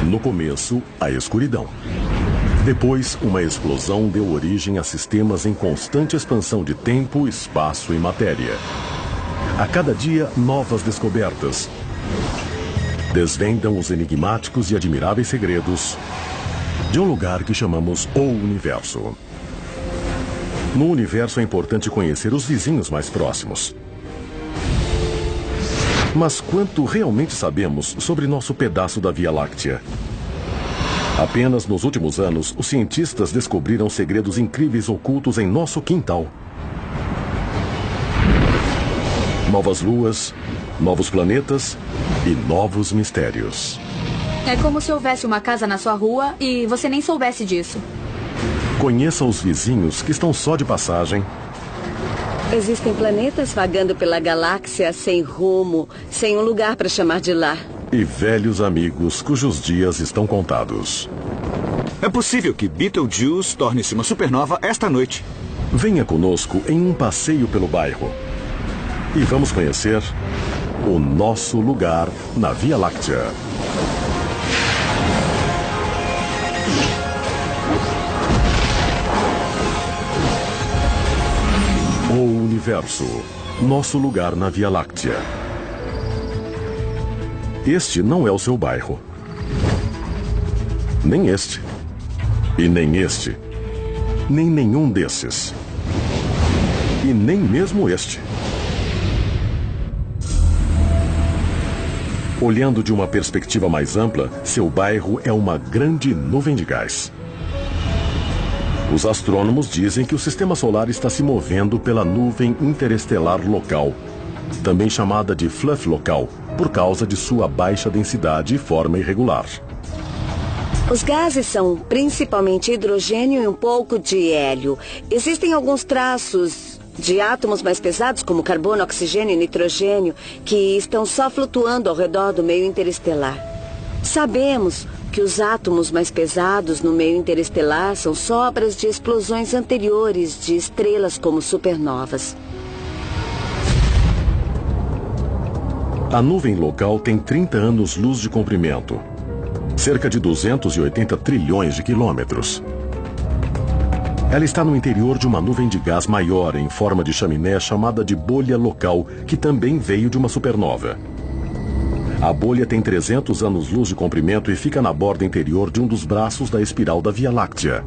No começo, a escuridão. Depois, uma explosão deu origem a sistemas em constante expansão de tempo, espaço e matéria. A cada dia, novas descobertas desvendam os enigmáticos e admiráveis segredos de um lugar que chamamos o Universo. No universo é importante conhecer os vizinhos mais próximos. Mas quanto realmente sabemos sobre nosso pedaço da Via Láctea? Apenas nos últimos anos, os cientistas descobriram segredos incríveis ocultos em nosso quintal. Novas luas, novos planetas e novos mistérios. É como se houvesse uma casa na sua rua e você nem soubesse disso. Conheça os vizinhos que estão só de passagem. Existem planetas vagando pela galáxia sem rumo, sem um lugar para chamar de lar. E velhos amigos cujos dias estão contados. É possível que Betelgeuse torne-se uma supernova esta noite. Venha conosco em um passeio pelo bairro. E vamos conhecer o nosso lugar na Via Láctea. O Universo, nosso lugar na Via Láctea. Este não é o seu bairro. Nem este. E nem este. Nem nenhum desses. E nem mesmo este. Olhando de uma perspectiva mais ampla, seu bairro é uma grande nuvem de gás. Os astrônomos dizem que o sistema solar está se movendo pela nuvem interestelar local, também chamada de fluff local, por causa de sua baixa densidade e forma irregular. Os gases são principalmente hidrogênio e um pouco de hélio. Existem alguns traços de átomos mais pesados, como carbono, oxigênio e nitrogênio, que estão só flutuando ao redor do meio interestelar. Sabemos que os átomos mais pesados no meio interestelar são sobras de explosões anteriores de estrelas como supernovas. A nuvem local tem 30 anos-luz de comprimento, cerca de 280 trilhões de quilômetros. Ela está no interior de uma nuvem de gás maior em forma de chaminé chamada de bolha local, que também veio de uma supernova. A bolha tem 300 anos-luz de comprimento e fica na borda interior de um dos braços da espiral da Via Láctea.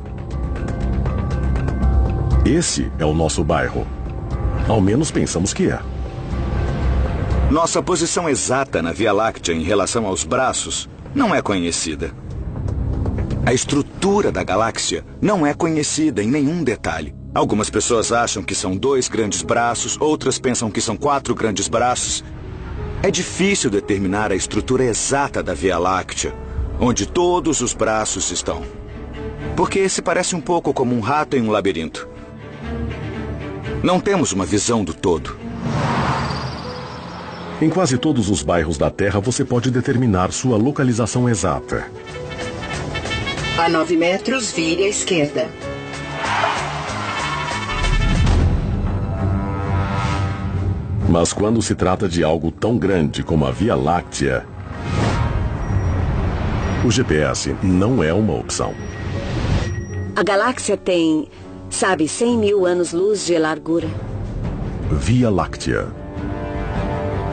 Esse é o nosso bairro. Ao menos pensamos que é. Nossa posição exata na Via Láctea em relação aos braços não é conhecida. A estrutura da galáxia não é conhecida em nenhum detalhe. Algumas pessoas acham que são 2 grandes braços, outras pensam que são 4 grandes braços. É difícil determinar a estrutura exata da Via Láctea, onde todos os braços estão. Porque se parece um pouco como um rato em um labirinto. Não temos uma visão do todo. Em quase todos os bairros da Terra, você pode determinar sua localização exata. A 9 metros, vire à esquerda. Mas quando se trata de algo tão grande como a Via Láctea, o GPS não é uma opção. A galáxia tem, 100 mil anos-luz de largura. Via Láctea.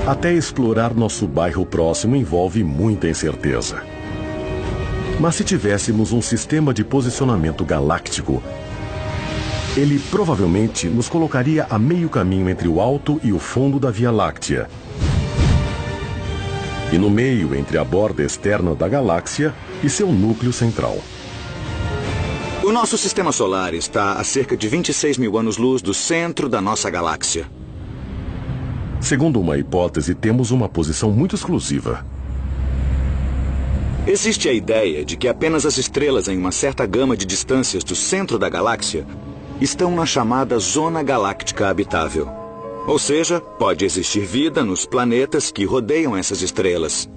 Até explorar nosso bairro próximo envolve muita incerteza. Mas se tivéssemos um sistema de posicionamento galáctico, ele provavelmente nos colocaria a meio caminho entre o alto e o fundo da Via Láctea. E no meio entre a borda externa da galáxia e seu núcleo central. O nosso sistema solar está a cerca de 26 mil anos-luz do centro da nossa galáxia. Segundo uma hipótese, temos uma posição muito exclusiva. Existe a ideia de que apenas as estrelas em uma certa gama de distâncias do centro da galáxia estão na chamada Zona Galáctica Habitável. Ou seja, pode existir vida nos planetas que rodeiam essas estrelas.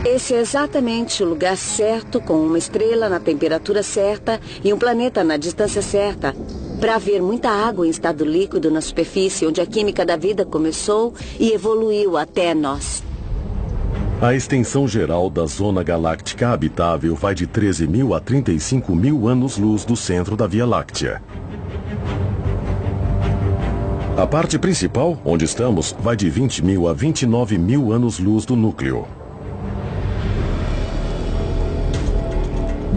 Esse é exatamente o lugar certo, com uma estrela na temperatura certa e um planeta na distância certa, para haver muita água em estado líquido na superfície, onde a química da vida começou e evoluiu até nós. A extensão geral da zona galáctica habitável vai de 13.000 a 35.000 anos-luz do centro da Via Láctea. A parte principal, onde estamos, vai de 20.000 a 29.000 anos-luz do núcleo.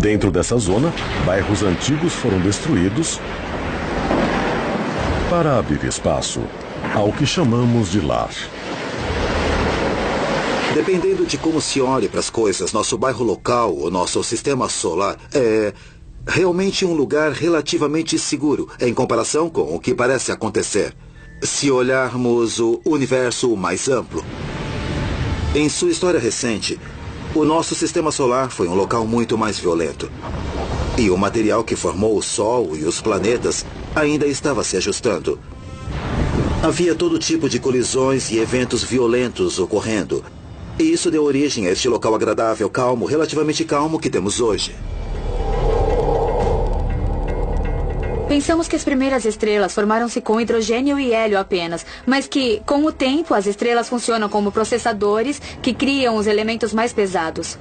Dentro dessa zona, bairros antigos foram destruídos para abrir espaço ao que chamamos de lar. Dependendo de como se olhe para as coisas, nosso bairro local, o nosso sistema solar, é realmente um lugar relativamente seguro em comparação com o que parece acontecer. Se olharmos o universo mais amplo. Em sua história recente, o nosso sistema solar foi um local muito mais violento. E o material que formou o Sol e os planetas ainda estava se ajustando. Havia todo tipo de colisões e eventos violentos ocorrendo. E isso deu origem a este local agradável, calmo, relativamente calmo que temos hoje. Pensamos que as primeiras estrelas formaram-se com hidrogênio e hélio apenas, mas que, com o tempo, as estrelas funcionam como processadores que criam os elementos mais pesados.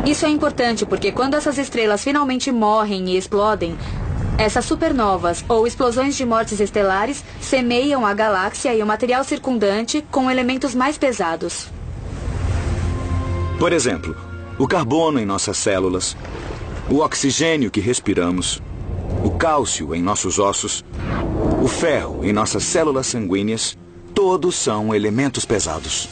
Isso é importante porque quando essas estrelas finalmente morrem e explodem, essas supernovas ou explosões de mortes estelares semeiam a galáxia e o material circundante com elementos mais pesados. Por exemplo, o carbono em nossas células, o oxigênio que respiramos, o cálcio em nossos ossos, o ferro em nossas células sanguíneas, todos são elementos pesados.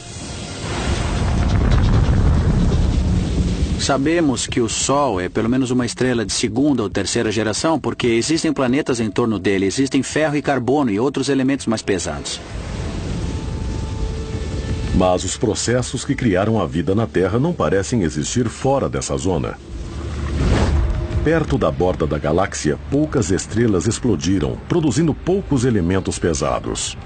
Sabemos que o Sol é pelo menos uma estrela de segunda ou terceira geração porque existem planetas em torno dele, existem ferro e carbono e outros elementos mais pesados. Mas os processos que criaram a vida na Terra não parecem existir fora dessa zona. Perto da borda da galáxia, poucas estrelas explodiram, produzindo poucos elementos pesados.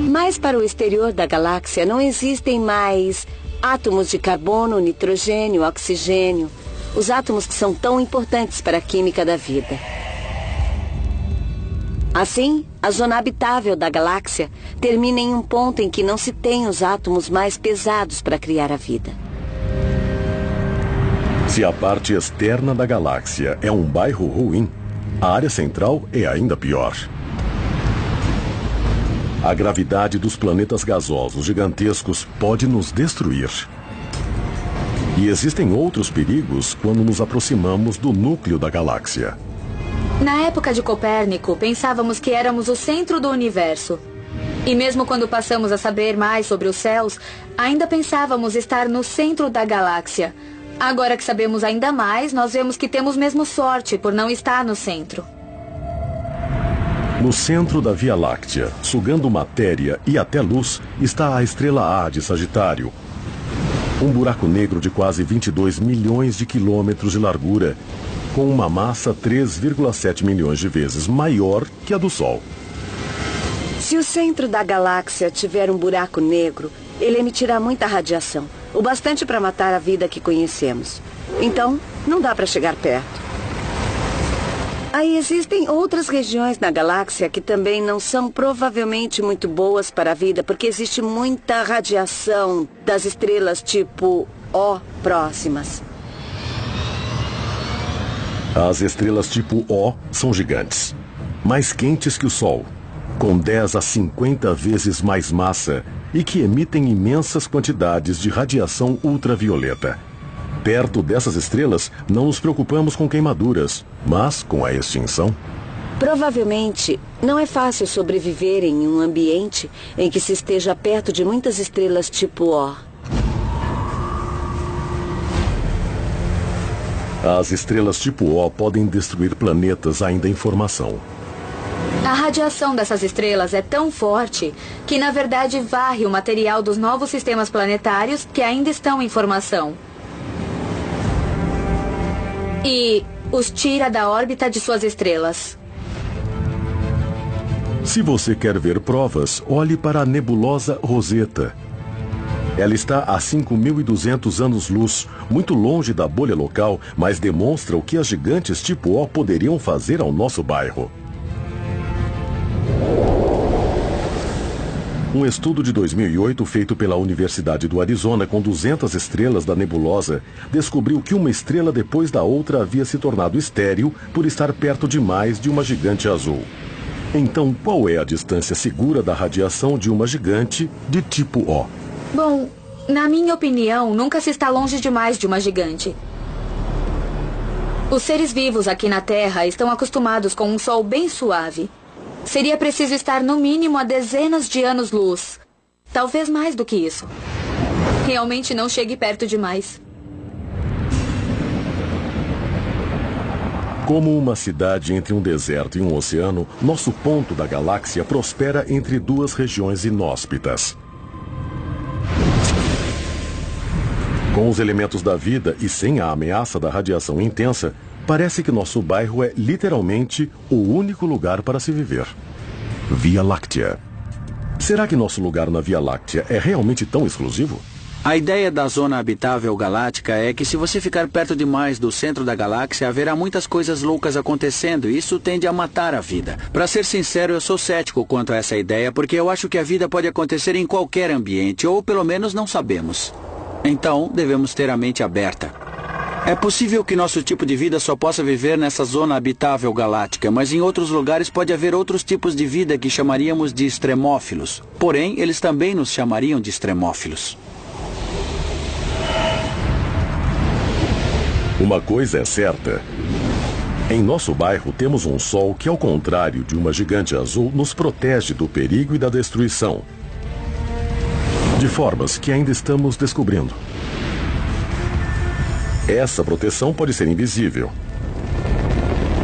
Mas para o exterior da galáxia não existem mais átomos de carbono, nitrogênio, oxigênio, os átomos que são tão importantes para a química da vida. Assim, a zona habitável da galáxia termina em um ponto em que não se tem os átomos mais pesados para criar a vida. Se a parte externa da galáxia é um bairro ruim, a área central é ainda pior. A gravidade dos planetas gasosos gigantescos pode nos destruir. E existem outros perigos quando nos aproximamos do núcleo da galáxia. Na época de Copérnico, pensávamos que éramos o centro do universo. E mesmo quando passamos a saber mais sobre os céus, ainda pensávamos estar no centro da galáxia. Agora que sabemos ainda mais, nós vemos que temos mesmo sorte por não estar no centro. No centro da Via Láctea, sugando matéria e até luz, está a estrela A de Sagitário. Um buraco negro de quase 22 milhões de quilômetros de largura, com uma massa 3,7 milhões de vezes maior que a do Sol. Se o centro da galáxia tiver um buraco negro, ele emitirá muita radiação, o bastante para matar a vida que conhecemos. Então, não dá para chegar perto. Aí existem outras regiões na galáxia que também não são provavelmente muito boas para a vida, porque existe muita radiação das estrelas tipo O próximas. As estrelas tipo O são gigantes, mais quentes que o Sol, com 10 a 50 vezes mais massa e que emitem imensas quantidades de radiação ultravioleta. Perto dessas estrelas, não nos preocupamos com queimaduras, mas com a extinção. Provavelmente, não é fácil sobreviver em um ambiente em que se esteja perto de muitas estrelas tipo O. As estrelas tipo O podem destruir planetas ainda em formação. A radiação dessas estrelas é tão forte que, na verdade, varre o material dos novos sistemas planetários que ainda estão em formação. E os tira da órbita de suas estrelas. Se você quer ver provas, olhe para a nebulosa Rosetta. Ela está a 5.200 anos-luz, muito longe da bolha local, mas demonstra o que as gigantes tipo O poderiam fazer ao nosso bairro. Um estudo de 2008 feito pela Universidade do Arizona com 200 estrelas da nebulosa descobriu que uma estrela depois da outra havia se tornado estéril por estar perto demais de uma gigante azul. Então, qual é a distância segura da radiação de uma gigante de tipo O? Bom, na minha opinião, nunca se está longe demais de uma gigante. Os seres vivos aqui na Terra estão acostumados com um sol bem suave. Seria preciso estar no mínimo a dezenas de anos-luz. Talvez mais do que isso. Realmente não chegue perto demais. Como uma cidade entre um deserto e um oceano, nosso ponto da galáxia prospera entre duas regiões inóspitas. Com os elementos da vida e sem a ameaça da radiação intensa, parece que nosso bairro é literalmente o único lugar para se viver. Via Láctea. Será que nosso lugar na Via Láctea é realmente tão exclusivo? A ideia da zona habitável galáctica é que se você ficar perto demais do centro da galáxia, haverá muitas coisas loucas acontecendo e isso tende a matar a vida. Para ser sincero, eu sou cético quanto a essa ideia porque eu acho que a vida pode acontecer em qualquer ambiente, ou pelo menos não sabemos. Então, devemos ter a mente aberta. É possível que nosso tipo de vida só possa viver nessa zona habitável galáctica, mas em outros lugares pode haver outros tipos de vida que chamaríamos de extremófilos. Porém, eles também nos chamariam de extremófilos. Uma coisa é certa. Em nosso bairro temos um sol que, ao contrário de uma gigante azul, nos protege do perigo e da destruição. De formas que ainda estamos descobrindo. Essa proteção pode ser invisível.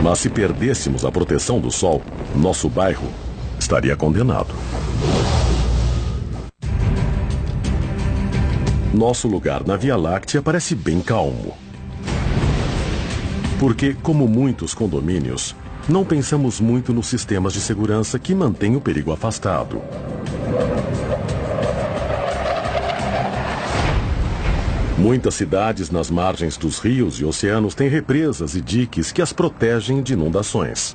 Mas se perdêssemos a proteção do sol, nosso bairro estaria condenado. Nosso lugar na Via Láctea parece bem calmo. Porque, como muitos condomínios, não pensamos muito nos sistemas de segurança que mantêm o perigo afastado. Muitas cidades nas margens dos rios e oceanos têm represas e diques que as protegem de inundações.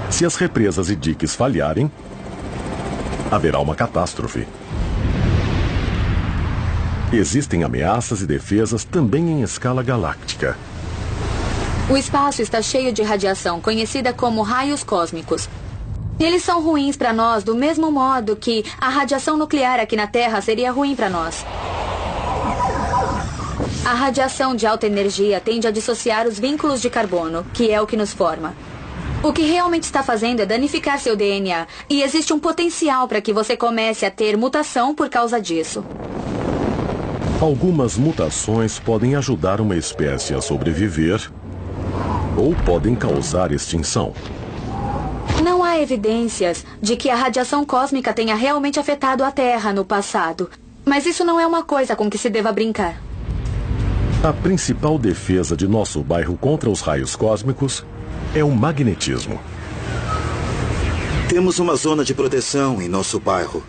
Se as represas e diques falharem, haverá uma catástrofe. Existem ameaças e defesas também em escala galáctica. O espaço está cheio de radiação, conhecida como raios cósmicos. Eles são ruins para nós do mesmo modo que a radiação nuclear aqui na Terra seria ruim para nós. A radiação de alta energia tende a dissociar os vínculos de carbono, que é o que nos forma. O que realmente está fazendo é danificar seu DNA, e existe um potencial para que você comece a ter mutação por causa disso. Algumas mutações podem ajudar uma espécie a sobreviver ou podem causar extinção. Não há evidências de que a radiação cósmica tenha realmente afetado a Terra no passado, mas isso não é uma coisa com que se deva brincar. A principal defesa de nosso bairro contra os raios cósmicos é o magnetismo. Temos uma zona de proteção em nosso bairro.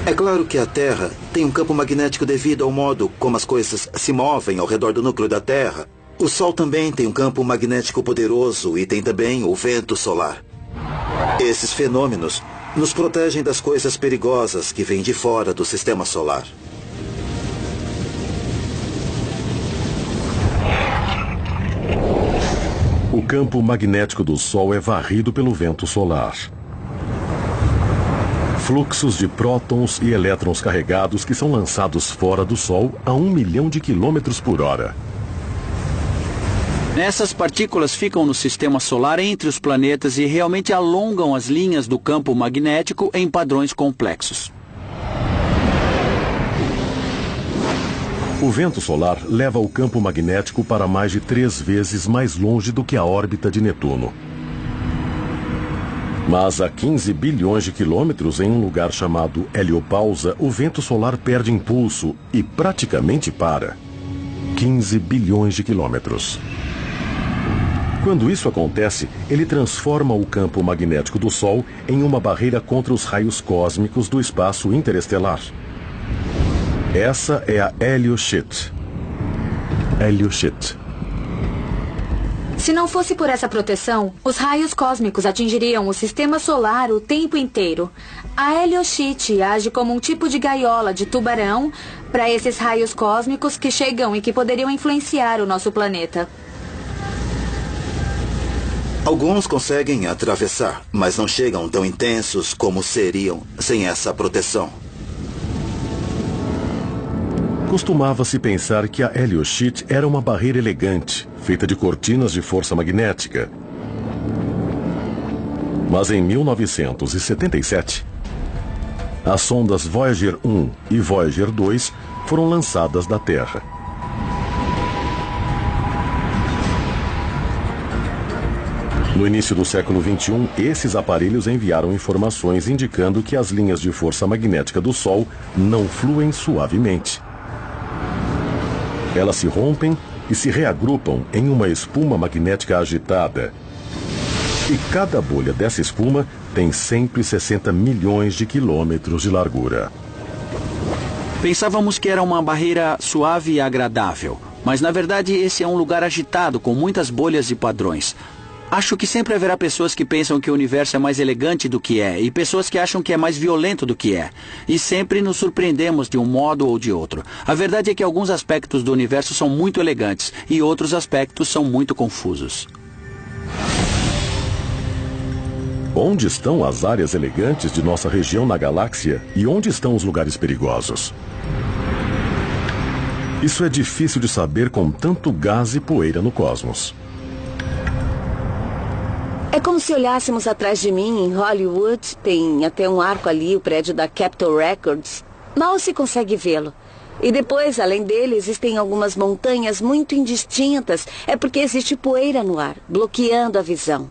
É claro que a Terra tem um campo magnético devido ao modo como as coisas se movem ao redor do núcleo da Terra. O Sol também tem um campo magnético poderoso e tem também o vento solar. Esses fenômenos nos protegem das coisas perigosas que vêm de fora do sistema solar. O campo magnético do Sol é varrido pelo vento solar. Fluxos de prótons e elétrons carregados que são lançados fora do Sol a 1 milhão de quilômetros por hora. Essas partículas ficam no sistema solar entre os planetas e realmente alongam as linhas do campo magnético em padrões complexos. O vento solar leva o campo magnético para mais de 3 vezes mais longe do que a órbita de Netuno. Mas a 15 bilhões de quilômetros, em um lugar chamado heliopausa, o vento solar perde impulso e praticamente para. 15 bilhões de quilômetros. Quando isso acontece, ele transforma o campo magnético do Sol em uma barreira contra os raios cósmicos do espaço interestelar. Essa é a heliosheet. Heliosheet. Se não fosse por essa proteção, os raios cósmicos atingiriam o sistema solar o tempo inteiro. A helioscite age como um tipo de gaiola de tubarão para esses raios cósmicos que chegam e que poderiam influenciar o nosso planeta. Alguns conseguem atravessar, mas não chegam tão intensos como seriam sem essa proteção. Costumava-se pensar que a helioscite era uma barreira elegante, feita de cortinas de força magnética. Mas em 1977, as sondas Voyager 1 e Voyager 2 foram lançadas da Terra. No início do século XXI, esses aparelhos enviaram informações indicando que as linhas de força magnética do Sol não fluem suavemente. Elas se rompem e se reagrupam em uma espuma magnética agitada. E cada bolha dessa espuma tem 160 milhões de quilômetros de largura. Pensávamos que era uma barreira suave e agradável, mas na verdade esse é um lugar agitado com muitas bolhas e padrões. Acho que sempre haverá pessoas que pensam que o universo é mais elegante do que é, e pessoas que acham que é mais violento do que é. E sempre nos surpreendemos de um modo ou de outro. A verdade é que alguns aspectos do universo são muito elegantes, e outros aspectos são muito confusos. Onde estão as áreas elegantes de nossa região na galáxia e onde estão os lugares perigosos? Isso é difícil de saber com tanto gás e poeira no cosmos. É como se olhássemos atrás de mim em Hollywood. Tem até um arco ali, o prédio da Capitol Records. Mal se consegue vê-lo. E depois, além dele, existem algumas montanhas muito indistintas. É porque existe poeira no ar, bloqueando a visão.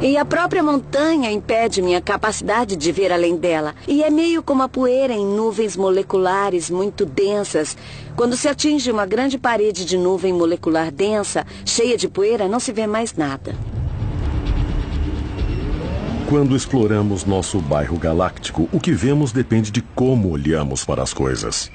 E a própria montanha impede minha capacidade de ver além dela. E é meio como a poeira em nuvens moleculares muito densas. Quando se atinge uma grande parede de nuvem molecular densa, cheia de poeira, não se vê mais nada. Quando exploramos nosso bairro galáctico, o que vemos depende de como olhamos para as coisas.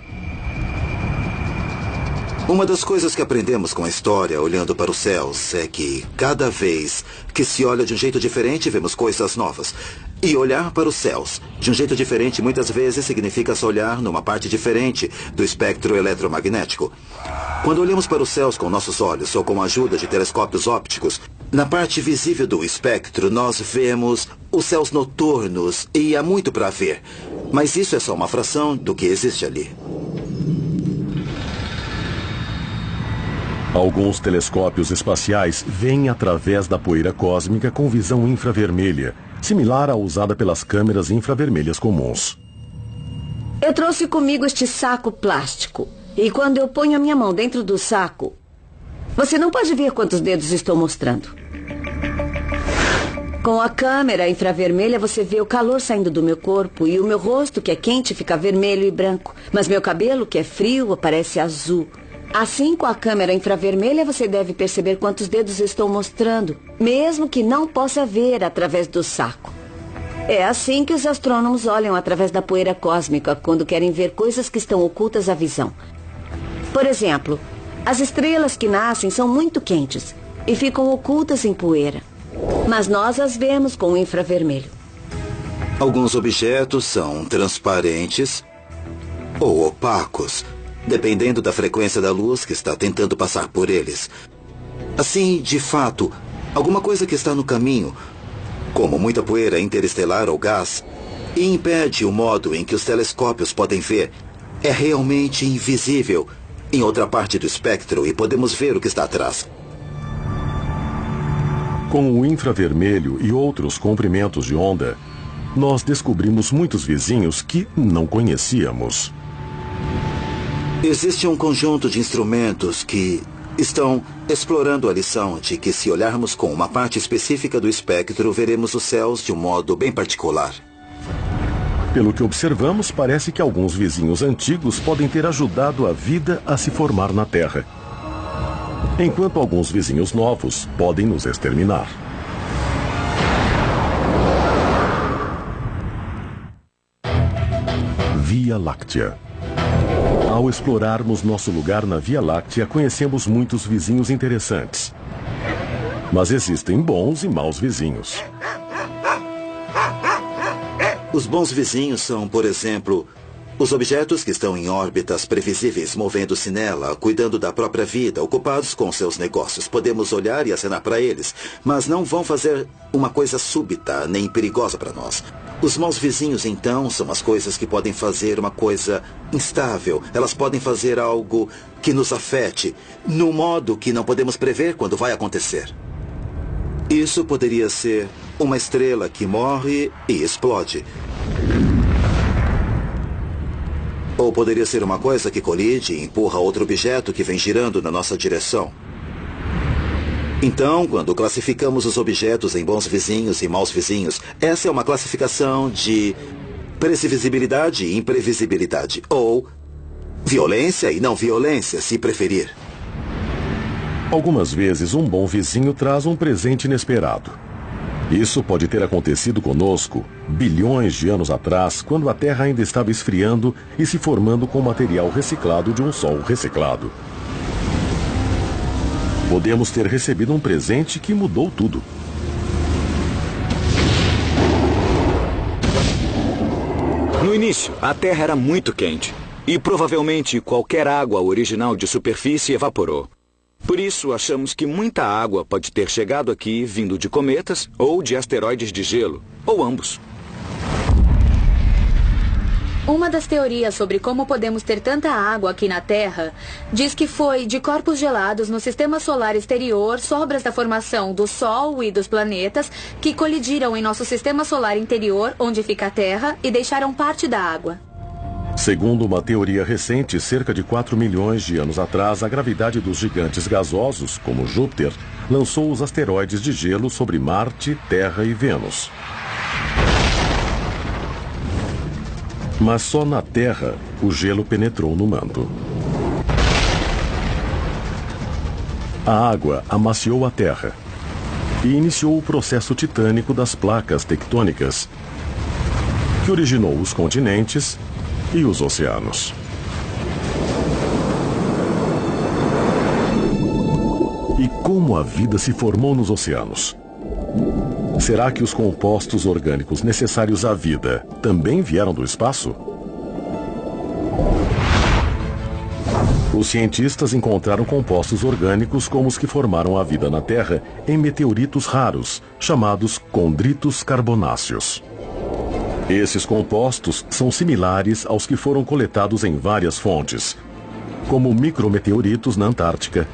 Uma das coisas que aprendemos com a história, olhando para os céus, é que cada vez que se olha de um jeito diferente, vemos coisas novas. E olhar para os céus de um jeito diferente muitas vezes significa só olhar numa parte diferente do espectro eletromagnético. Quando olhamos para os céus com nossos olhos ou com a ajuda de telescópios ópticos, na parte visível do espectro nós vemos os céus noturnos e há muito para ver. Mas isso é só uma fração do que existe ali. Alguns telescópios espaciais veem através da poeira cósmica com visão infravermelha, similar à usada pelas câmeras infravermelhas comuns. Eu trouxe comigo este saco plástico. E quando eu ponho a minha mão dentro do saco, você não pode ver quantos dedos estou mostrando. Com a câmera infravermelha, você vê o calor saindo do meu corpo e o meu rosto, que é quente, fica vermelho e branco. Mas meu cabelo, que é frio, aparece azul. Assim, com a câmera infravermelha, você deve perceber quantos dedos estou mostrando, mesmo que não possa ver através do saco. É assim que os astrônomos olham através da poeira cósmica quando querem ver coisas que estão ocultas à visão. Por exemplo, as estrelas que nascem são muito quentes e ficam ocultas em poeira, mas nós as vemos com o infravermelho. Alguns objetos são transparentes ou opacos, dependendo da frequência da luz que está tentando passar por eles. Assim, de fato, alguma coisa que está no caminho, como muita poeira interestelar ou gás, e impede o modo em que os telescópios podem ver, é realmente invisível em outra parte do espectro e podemos ver o que está atrás. Com o infravermelho e outros comprimentos de onda, nós descobrimos muitos vizinhos que não conhecíamos. Existe um conjunto de instrumentos que estão explorando a lição de que se olharmos com uma parte específica do espectro, veremos os céus de um modo bem particular. Pelo que observamos, parece que alguns vizinhos antigos podem ter ajudado a vida a se formar na Terra, enquanto alguns vizinhos novos podem nos exterminar. Via Láctea. Ao explorarmos nosso lugar na Via Láctea, conhecemos muitos vizinhos interessantes. Mas existem bons e maus vizinhos. Os bons vizinhos são, por exemplo, os objetos que estão em órbitas previsíveis, movendo-se nela, cuidando da própria vida, ocupados com seus negócios. Podemos olhar e acenar para eles, mas não vão fazer uma coisa súbita nem perigosa para nós. Os maus vizinhos, então, são as coisas que podem fazer uma coisa instável. Elas podem fazer algo que nos afete, num modo que não podemos prever quando vai acontecer. Isso poderia ser uma estrela que morre e explode. Ou poderia ser uma coisa que colide e empurra outro objeto que vem girando na nossa direção. Então, quando classificamos os objetos em bons vizinhos e maus vizinhos, essa é uma classificação de previsibilidade e imprevisibilidade. Ou violência e não violência, se preferir. Algumas vezes, um bom vizinho traz um presente inesperado. Isso pode ter acontecido conosco bilhões de anos atrás, quando a Terra ainda estava esfriando e se formando com material reciclado de um Sol reciclado. Podemos ter recebido um presente que mudou tudo. No início, a Terra era muito quente e provavelmente qualquer água original de superfície evaporou. Por isso, achamos que muita água pode ter chegado aqui vindo de cometas ou de asteroides de gelo, ou ambos. Uma das teorias sobre como podemos ter tanta água aqui na Terra diz que foi de corpos gelados no sistema solar exterior, sobras da formação do Sol e dos planetas, que colidiram em nosso sistema solar interior, onde fica a Terra, e deixaram parte da água. Segundo uma teoria recente, cerca de 4 milhões de anos atrás, a gravidade dos gigantes gasosos, como Júpiter, lançou os asteroides de gelo sobre Marte, Terra e Vênus. Mas só na Terra o gelo penetrou no manto. A água amaciou a Terra e iniciou o processo titânico das placas tectônicas, que originou os continentes e os oceanos. E como a vida se formou nos oceanos? Será que os compostos orgânicos necessários à vida também vieram do espaço? Os cientistas encontraram compostos orgânicos como os que formaram a vida na Terra em meteoritos raros, chamados condritos carbonáceos. Esses compostos são similares aos que foram coletados em várias fontes, como micrometeoritos na Antártica,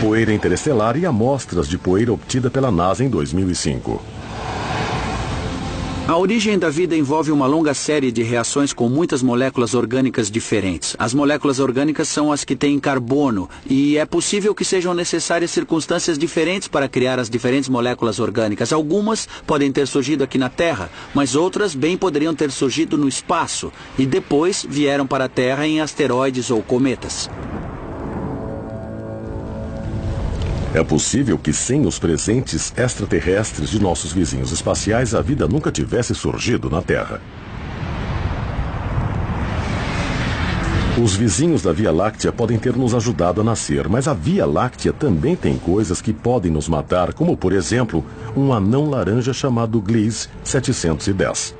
poeira interestelar e amostras de poeira obtida pela NASA em 2005. A origem da vida envolve uma longa série de reações com muitas moléculas orgânicas diferentes. As moléculas orgânicas são as que têm carbono, e é possível que sejam necessárias circunstâncias diferentes para criar as diferentes moléculas orgânicas. Algumas podem ter surgido aqui na Terra, mas outras bem poderiam ter surgido no espaço, e depois vieram para a Terra em asteroides ou cometas. É possível que sem os presentes extraterrestres de nossos vizinhos espaciais, a vida nunca tivesse surgido na Terra. Os vizinhos da Via Láctea podem ter nos ajudado a nascer, mas a Via Láctea também tem coisas que podem nos matar, como, por exemplo, um anão laranja chamado Gliese 710.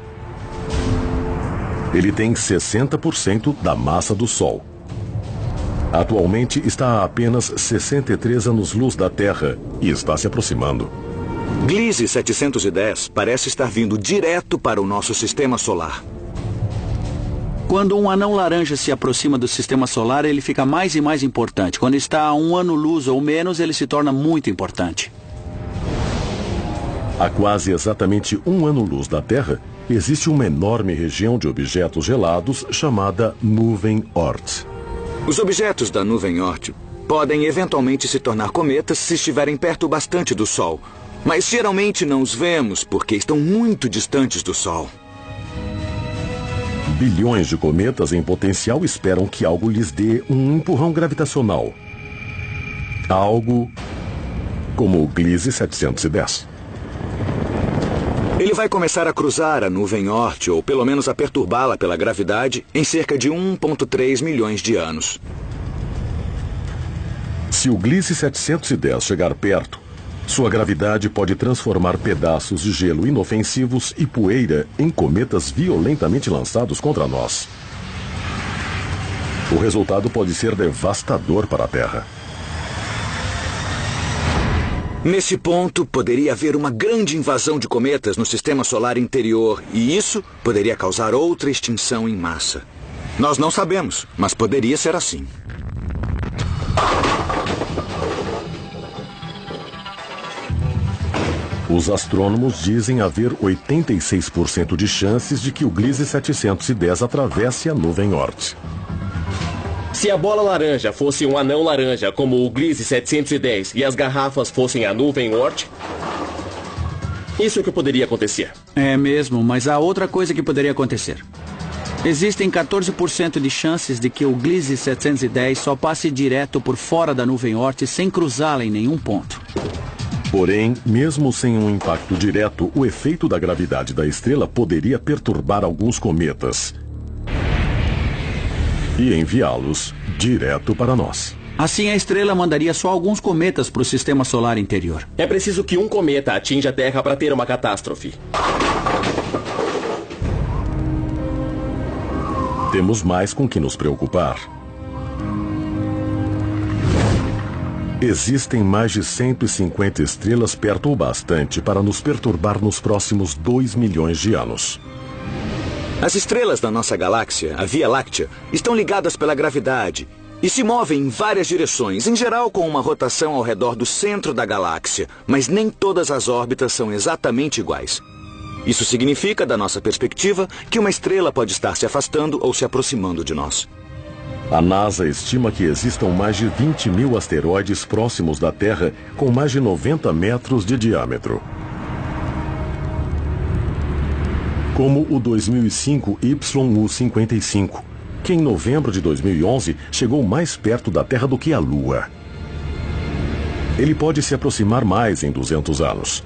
Ele tem 60% da massa do Sol. Atualmente está a apenas 63 anos-luz da Terra e está se aproximando. Gliese 710 parece estar vindo direto para o nosso sistema solar. Quando um anão laranja se aproxima do sistema solar, ele fica mais e mais importante. Quando está a 1 ano-luz ou menos, ele se torna muito importante. A quase exatamente 1 ano-luz da Terra, existe uma enorme região de objetos gelados chamada nuvem Oort. Os objetos da nuvem Oort podem eventualmente se tornar cometas se estiverem perto bastante do Sol, mas geralmente não os vemos porque estão muito distantes do Sol. Bilhões de cometas em potencial esperam que algo lhes dê um empurrão gravitacional. Algo como o Gliese 710. Ele vai começar a cruzar a nuvem Oort, ou pelo menos a perturbá-la pela gravidade, em cerca de 1,3 milhões de anos. Se o Gliese 710 chegar perto, Sua gravidade pode transformar pedaços de gelo inofensivos e poeira em cometas violentamente lançados contra nós. O resultado pode ser devastador para a Terra. Nesse ponto, poderia haver uma grande invasão de cometas no sistema solar interior, e isso poderia causar outra extinção em massa. Nós não sabemos, mas poderia ser assim. Os astrônomos dizem haver 86% de chances de que o Gliese 710 atravesse a nuvem Oort. Se a bola laranja fosse um anão laranja, como o Gliese 710, e as garrafas fossem a nuvem Oort, isso é o que poderia acontecer. É mesmo, mas há outra coisa que poderia acontecer. Existem 14% de chances de que o Gliese 710 só passe direto por fora da nuvem Oort sem cruzá-la em nenhum ponto. Porém, mesmo sem um impacto direto, o efeito da gravidade da estrela poderia perturbar alguns cometas e enviá-los direto para nós. Assim, a estrela mandaria só alguns cometas para o sistema solar interior. É preciso que um cometa atinja a Terra para ter uma catástrofe. Temos mais com que nos preocupar. Existem mais de 150 estrelas perto o bastante para nos perturbar nos próximos 2 milhões de anos. As estrelas da nossa galáxia, a Via Láctea, estão ligadas pela gravidade e se movem em várias direções, em geral com uma rotação ao redor do centro da galáxia, mas nem todas as órbitas são exatamente iguais. Isso significa, da nossa perspectiva, que uma estrela pode estar se afastando ou se aproximando de nós. A NASA estima que existam mais de 20 mil asteroides próximos da Terra com mais de 90 metros de diâmetro. Como o 2005 YU-55, que em novembro de 2011 chegou mais perto da Terra do que a Lua. Ele pode se aproximar mais em 200 anos.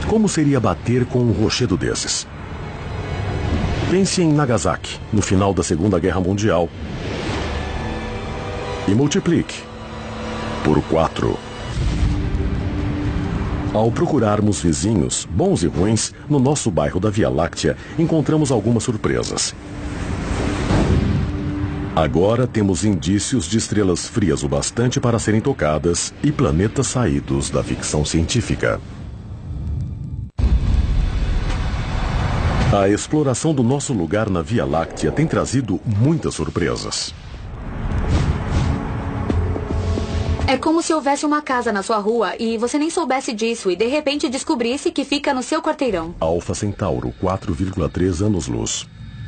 Como seria bater com um rochedo desses? Pense em Nagasaki, no final da Segunda Guerra Mundial. E multiplique por 4. Ao procurarmos vizinhos, bons e ruins, no nosso bairro da Via Láctea, encontramos algumas surpresas. Agora temos indícios de estrelas frias o bastante para serem tocadas e planetas saídos da ficção científica. A exploração do nosso lugar na Via Láctea tem trazido muitas surpresas. É como se houvesse uma casa na sua rua e você nem soubesse disso e de repente descobrisse que fica no seu quarteirão. Alfa Centauro, 4,3 anos-luz.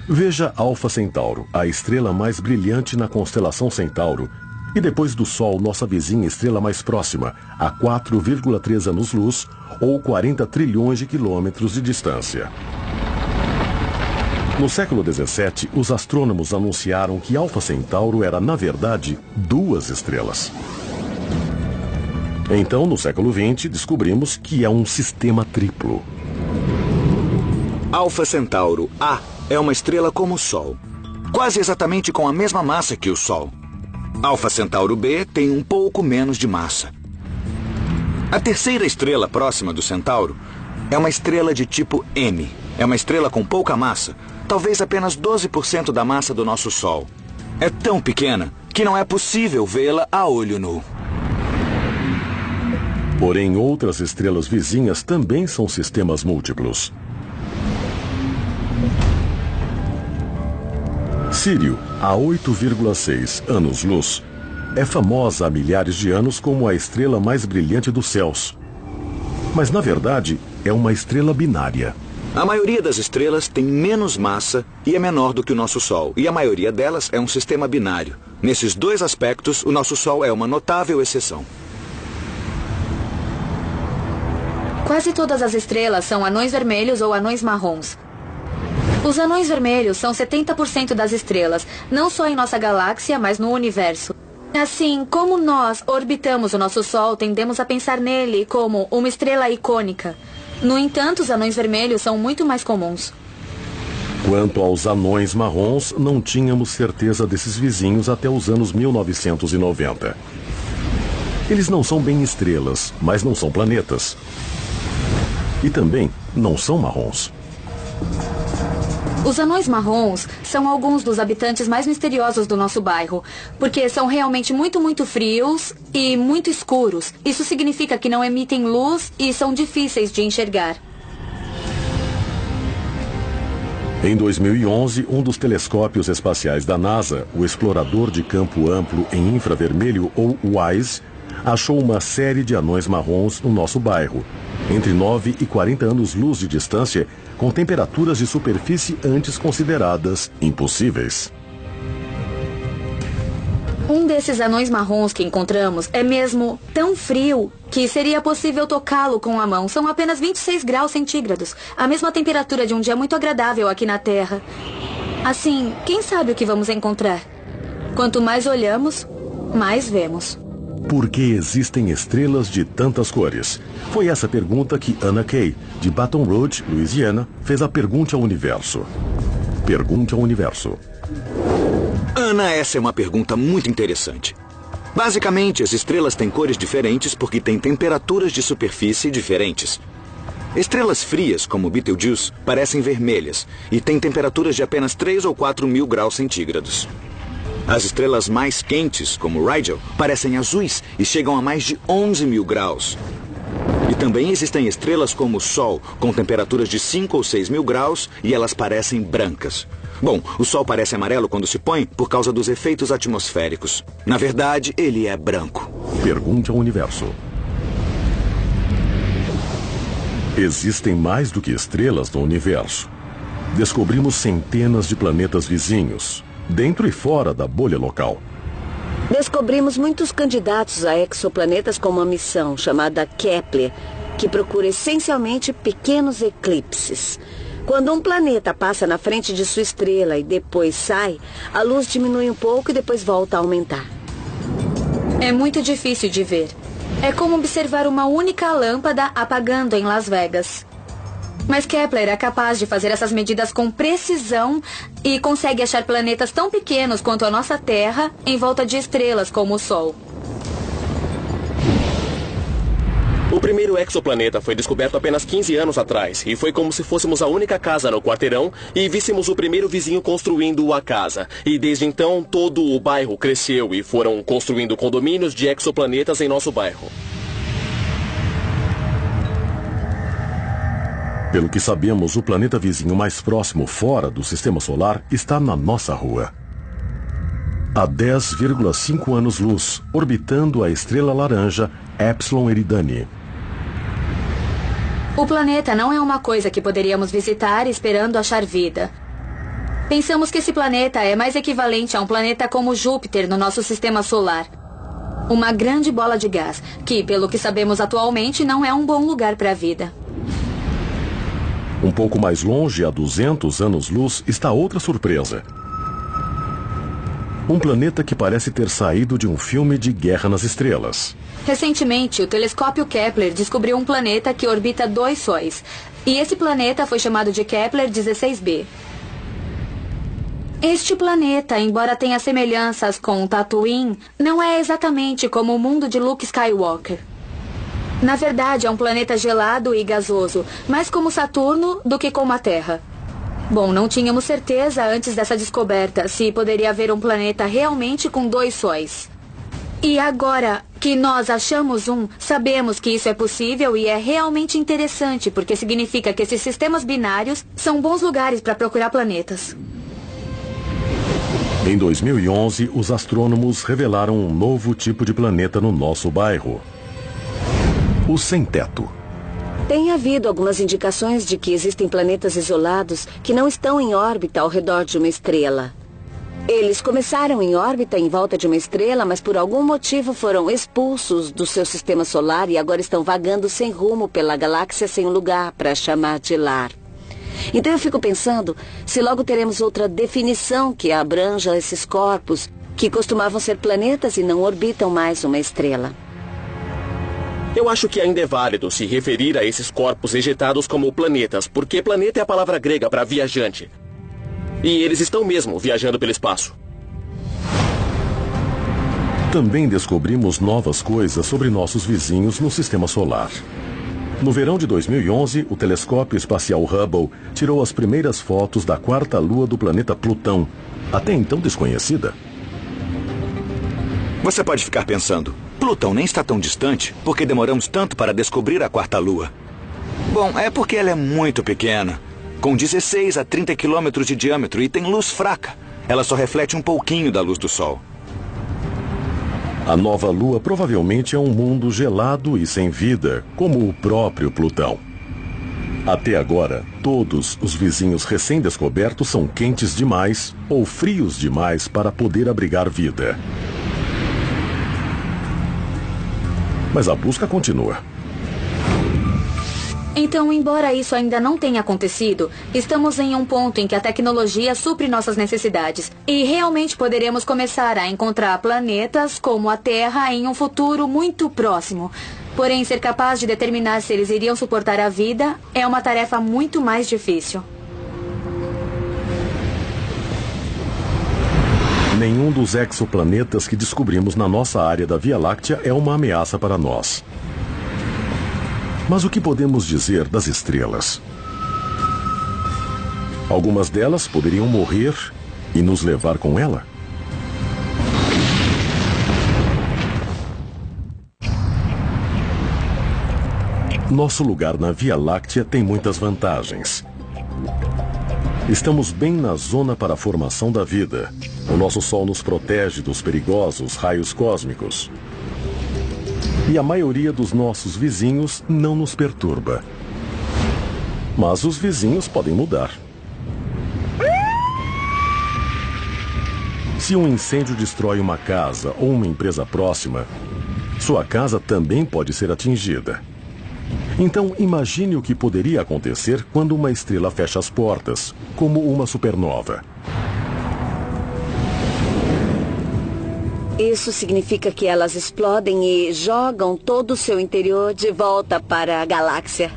Veja Alfa Centauro, a estrela mais brilhante na constelação Centauro, e depois do Sol, nossa vizinha estrela mais próxima, a 4,3 anos-luz, ou 40 trilhões de quilômetros de distância. No século XVII, os astrônomos anunciaram que Alfa Centauro era, na verdade, 2 estrelas. Então, no século XX, descobrimos que é um sistema triplo. Alfa Centauro A é uma estrela como o Sol, quase exatamente com a mesma massa que o Sol. Alfa Centauro B tem um pouco menos de massa. A terceira estrela próxima do Centauro é uma estrela de tipo M. É uma estrela com pouca massa, talvez apenas 12% da massa do nosso Sol. É tão pequena que não é possível vê-la a olho nu. Porém, outras estrelas vizinhas também são sistemas múltiplos. Sírio, a 8,6 anos-luz, é famosa há milhares de anos como a estrela mais brilhante dos céus. Mas, na verdade, é uma estrela binária. A maioria das estrelas tem menos massa e é menor do que o nosso Sol, e a maioria delas é um sistema binário. Nesses 2 aspectos, o nosso Sol é uma notável exceção. Quase todas as estrelas são anões vermelhos ou anões marrons. Os anões vermelhos são 70% das estrelas, não só em nossa galáxia, mas no universo. Assim, como nós orbitamos o nosso Sol, tendemos a pensar nele como uma estrela icônica. No entanto, os anões vermelhos são muito mais comuns. Quanto aos anões marrons, não tínhamos certeza desses vizinhos até os anos 1990. Eles não são bem estrelas, mas não são planetas. E também não são marrons. Os anões marrons são alguns dos habitantes mais misteriosos do nosso bairro, porque são realmente muito frios e muito escuros. Isso significa que não emitem luz e são difíceis de enxergar. Em 2011, um dos telescópios espaciais da NASA, o Explorador de Campo Amplo em Infravermelho, ou WISE, achou uma série de anões marrons no nosso bairro, entre 9 e 40 anos-luz de distância, com temperaturas de superfície antes consideradas impossíveis. Um desses anões marrons que encontramos é mesmo tão frio que seria possível tocá-lo com a mão. São apenas 26 graus centígrados, a mesma temperatura de um dia muito agradável aqui na Terra. Assim, quem sabe o que vamos encontrar? Quanto mais olhamos, mais vemos. Por que existem estrelas de tantas cores? Foi essa pergunta que Anna Kay, de Baton Rouge, Louisiana, fez a Pergunte ao Universo. Pergunte ao Universo. Ana, essa é uma pergunta muito interessante. Basicamente, as estrelas têm cores diferentes porque têm temperaturas de superfície diferentes. Estrelas frias, como Betelgeuse, parecem vermelhas e têm temperaturas de apenas 3 ou 4 mil graus centígrados. As estrelas mais quentes, como Rigel, parecem azuis e chegam a mais de 11 mil graus. E também existem estrelas como o Sol, com temperaturas de 5 ou 6 mil graus e elas parecem brancas. Bom, o Sol parece amarelo quando se põe por causa dos efeitos atmosféricos. Na verdade, ele é branco. Pergunte ao Universo. Existem mais do que estrelas no universo. Descobrimos centenas de planetas vizinhos, dentro e fora da bolha local. Descobrimos muitos candidatos a exoplanetas com uma missão chamada Kepler, que procura essencialmente pequenos eclipses. Quando um planeta passa na frente de sua estrela e depois sai, a luz diminui um pouco e depois volta a aumentar. É muito difícil de ver. É como observar uma única lâmpada apagando em Las Vegas. Mas Kepler é capaz de fazer essas medidas com precisão e consegue achar planetas tão pequenos quanto a nossa Terra em volta de estrelas como o Sol. O primeiro exoplaneta foi descoberto apenas 15 anos atrás e foi como se fôssemos a única casa no quarteirão e víssemos o primeiro vizinho construindo a casa. E desde então todo o bairro cresceu e foram construindo condomínios de exoplanetas em nosso bairro. Pelo que sabemos, o planeta vizinho mais próximo fora do Sistema Solar está na nossa rua. A 10,5 anos-luz, orbitando a estrela laranja Epsilon Eridani. O planeta não é uma coisa que poderíamos visitar esperando achar vida. Pensamos que esse planeta é mais equivalente a um planeta como Júpiter no nosso Sistema Solar. Uma grande bola de gás, que, pelo que sabemos atualmente, não é um bom lugar para a vida. Um pouco mais longe, a 200 anos-luz, está outra surpresa. Um planeta que parece ter saído de um filme de Guerra nas Estrelas. Recentemente, o telescópio Kepler descobriu um planeta que orbita 2 sóis. E esse planeta foi chamado de Kepler 16b. Este planeta, embora tenha semelhanças com Tatooine, não é exatamente como o mundo de Luke Skywalker. Na verdade, é um planeta gelado e gasoso, mais como Saturno do que como a Terra. Bom, não tínhamos certeza antes dessa descoberta se poderia haver um planeta realmente com 2 sóis. E agora que nós achamos um, sabemos que isso é possível e é realmente interessante, porque significa que esses sistemas binários são bons lugares para procurar planetas. Em 2011, os astrônomos revelaram um novo tipo de planeta no nosso bairro. O sem-teto. Tem havido algumas indicações de que existem planetas isolados que não estão em órbita ao redor de uma estrela. Eles começaram em órbita em volta de uma estrela, mas por algum motivo foram expulsos do seu sistema solar e agora estão vagando sem rumo pela galáxia sem um lugar para chamar de lar. Então eu fico pensando se logo teremos outra definição que abranja esses corpos que costumavam ser planetas e não orbitam mais uma estrela. Eu acho que ainda é válido se referir a esses corpos ejetados como planetas, porque planeta é a palavra grega para viajante. E eles estão mesmo viajando pelo espaço. Também descobrimos novas coisas sobre nossos vizinhos no sistema solar. No verão de 2011, o telescópio espacial Hubble tirou as primeiras fotos da quarta lua do planeta Plutão, até então desconhecida. Você pode ficar pensando, Plutão nem está tão distante, porque demoramos tanto para descobrir a quarta lua. Bom, é porque ela é muito pequena, com 16 a 30 quilômetros de diâmetro e tem luz fraca. Ela só reflete um pouquinho da luz do Sol. A nova lua provavelmente é um mundo gelado e sem vida, como o próprio Plutão. Até agora, todos os vizinhos recém-descobertos são quentes demais ou frios demais para poder abrigar vida. Mas a busca continua. Então, embora isso ainda não tenha acontecido, estamos em um ponto em que a tecnologia supre nossas necessidades. E realmente poderemos começar a encontrar planetas como a Terra em um futuro muito próximo. Porém, ser capaz de determinar se eles iriam suportar a vida é uma tarefa muito mais difícil. Nenhum dos exoplanetas que descobrimos na nossa área da Via Láctea é uma ameaça para nós. Mas o que podemos dizer das estrelas? Algumas delas poderiam morrer e nos levar com ela? Nosso lugar na Via Láctea tem muitas vantagens. Estamos bem na zona para a formação da vida. O nosso Sol nos protege dos perigosos raios cósmicos. E a maioria dos nossos vizinhos não nos perturba. Mas os vizinhos podem mudar. Se um incêndio destrói uma casa ou uma empresa próxima, sua casa também pode ser atingida. Então, imagine o que poderia acontecer quando uma estrela fecha as portas, como uma supernova. Isso significa que elas explodem e jogam todo o seu interior de volta para a galáxia.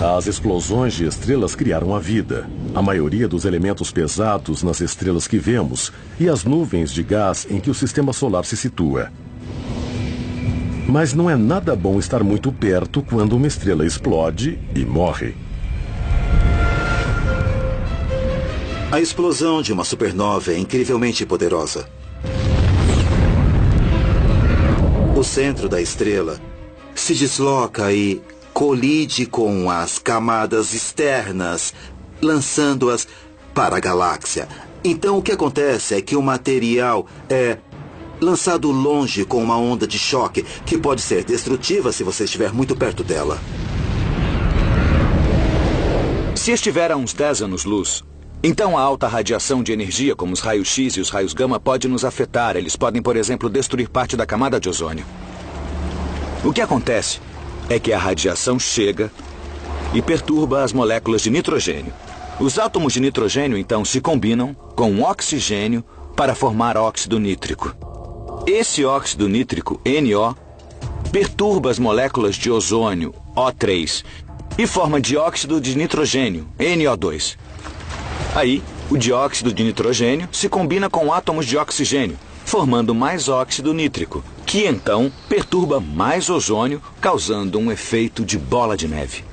As explosões de estrelas criaram a vida, a maioria dos elementos pesados nas estrelas que vemos e as nuvens de gás em que o sistema solar se situa. Mas não é nada bom estar muito perto quando uma estrela explode e morre. A explosão de uma supernova é incrivelmente poderosa. O centro da estrela se desloca e colide com as camadas externas, lançando-as para a galáxia. Então, o que acontece é que o material é lançado longe com uma onda de choque que pode ser destrutiva se você estiver muito perto dela. Se estiver a uns 10 anos-luz, então a alta radiação de energia, como os raios X e os raios gama, pode nos afetar. Eles podem, por exemplo, destruir parte da camada de ozônio. O que acontece é que a radiação chega e perturba as moléculas de nitrogênio. Os átomos de nitrogênio, então, se combinam com o oxigênio para formar óxido nítrico. Esse óxido nítrico, NO, perturba as moléculas de ozônio, O3, e forma dióxido de nitrogênio, NO2. Aí, o dióxido de nitrogênio se combina com átomos de oxigênio, formando mais óxido nítrico, que então perturba mais ozônio, causando um efeito de bola de neve.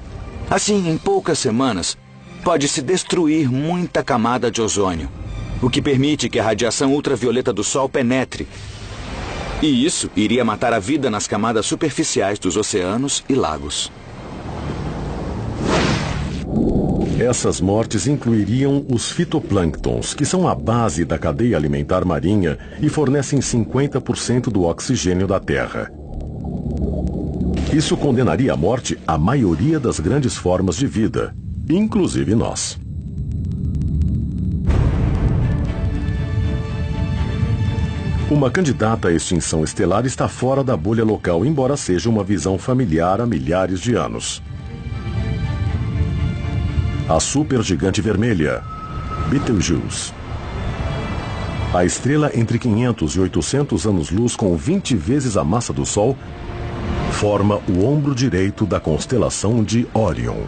Assim, em poucas semanas, pode-se destruir muita camada de ozônio, o que permite que a radiação ultravioleta do Sol penetre. E isso iria matar a vida nas camadas superficiais dos oceanos e lagos. Essas mortes incluiriam os fitoplânctons, que são a base da cadeia alimentar marinha e fornecem 50% do oxigênio da Terra. Isso condenaria à morte a maioria das grandes formas de vida, inclusive nós. Uma candidata à extinção estelar está fora da bolha local, embora seja uma visão familiar há milhares de anos. A supergigante vermelha, Betelgeuse. A estrela entre 500 e 800 anos-luz com 20 vezes a massa do Sol forma o ombro direito da constelação de Órion.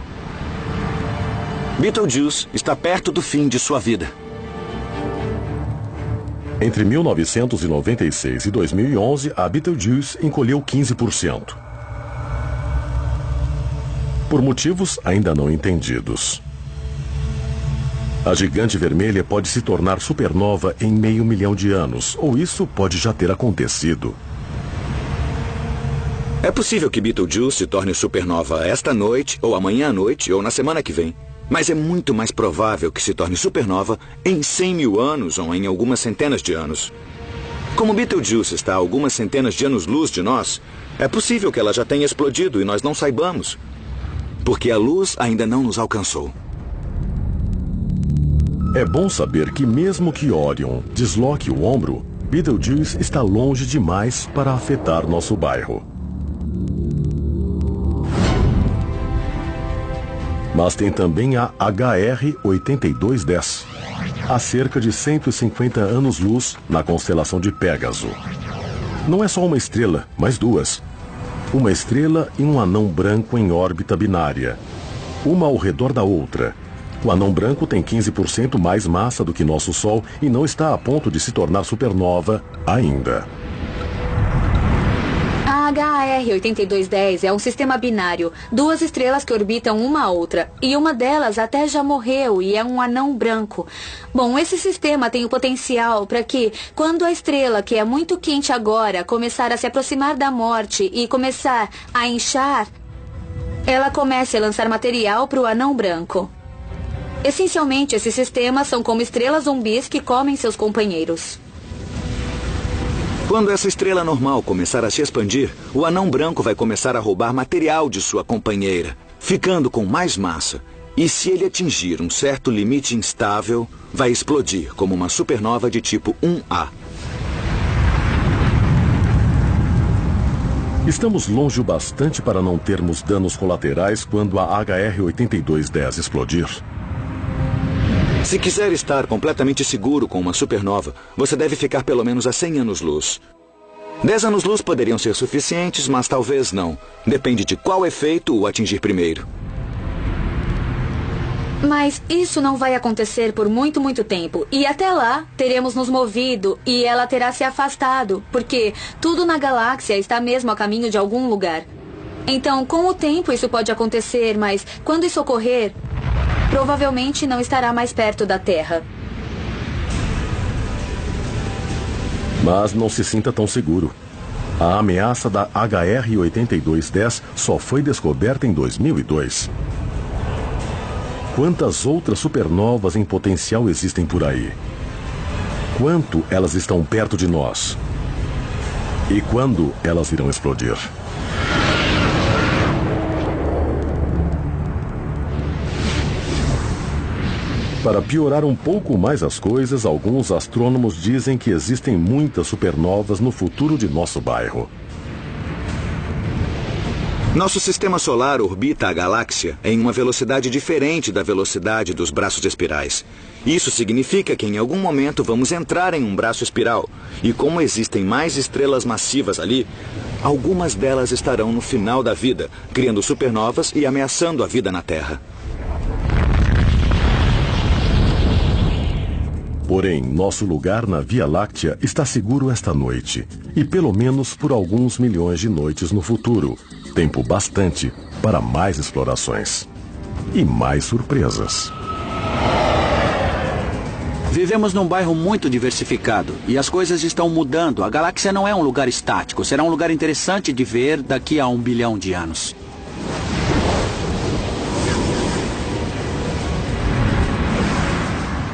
Betelgeuse está perto do fim de sua vida. Entre 1996 e 2011, a Betelgeuse encolheu 15%. Por motivos ainda não entendidos. A gigante vermelha pode se tornar supernova em 500 mil de anos, ou isso pode já ter acontecido. É possível que Betelgeuse se torne supernova esta noite, ou amanhã à noite, ou na semana que vem. Mas é muito mais provável que se torne supernova em 100 mil anos ou em algumas centenas de anos. Como Betelgeuse está a algumas centenas de anos-luz de nós, é possível que ela já tenha explodido e nós não saibamos. Porque a luz ainda não nos alcançou. É bom saber que mesmo que Orion desloque o ombro, Betelgeuse está longe demais para afetar nosso bairro. Mas tem também a HR 8210, a cerca de 150 anos-luz na constelação de Pégaso. Não é só uma estrela, mas duas. Uma estrela e um anão branco em órbita binária, uma ao redor da outra. O anão branco tem 15% mais massa do que nosso Sol e não está a ponto de se tornar supernova ainda. A HR 8210 é um sistema binário, duas estrelas que orbitam uma a outra, e uma delas até já morreu e é um anão branco. Bom, esse sistema tem o potencial para que, quando a estrela, que é muito quente agora, começar a se aproximar da morte e começar a inchar, ela comece a lançar material para o anão branco. Essencialmente, esses sistemas são como estrelas zumbis que comem seus companheiros. Quando essa estrela normal começar a se expandir, o anão branco vai começar a roubar material de sua companheira, ficando com mais massa. E se ele atingir um certo limite instável, vai explodir como uma supernova de tipo 1A. Estamos longe o bastante para não termos danos colaterais quando a HR 8210 explodir. Se quiser estar completamente seguro com uma supernova, você deve ficar pelo menos a 100 anos-luz. 10 anos-luz poderiam ser suficientes, mas talvez não. Depende de qual efeito o atingir primeiro. Mas isso não vai acontecer por muito, muito tempo. E até lá, teremos nos movido e ela terá se afastado, porque tudo na galáxia está mesmo a caminho de algum lugar. Então, com o tempo isso pode acontecer, mas quando isso ocorrer, provavelmente não estará mais perto da Terra. Mas não se sinta tão seguro. A ameaça da HR 8210 só foi descoberta em 2002. Quantas outras supernovas em potencial existem por aí? Quanto elas estão perto de nós? E quando elas irão explodir? Para piorar um pouco mais as coisas, alguns astrônomos dizem que existem muitas supernovas no futuro de nosso bairro. Nosso sistema solar orbita a galáxia em uma velocidade diferente da velocidade dos braços espirais. Isso significa que em algum momento vamos entrar em um braço espiral. E como existem mais estrelas massivas ali, algumas delas estarão no final da vida, criando supernovas e ameaçando a vida na Terra. Porém, nosso lugar na Via Láctea está seguro esta noite, e pelo menos por alguns milhões de noites no futuro. Tempo bastante para mais explorações. E mais surpresas. Vivemos num bairro muito diversificado, e as coisas estão mudando. A galáxia não é um lugar estático, será um lugar interessante de ver daqui a 1 bilhão de anos.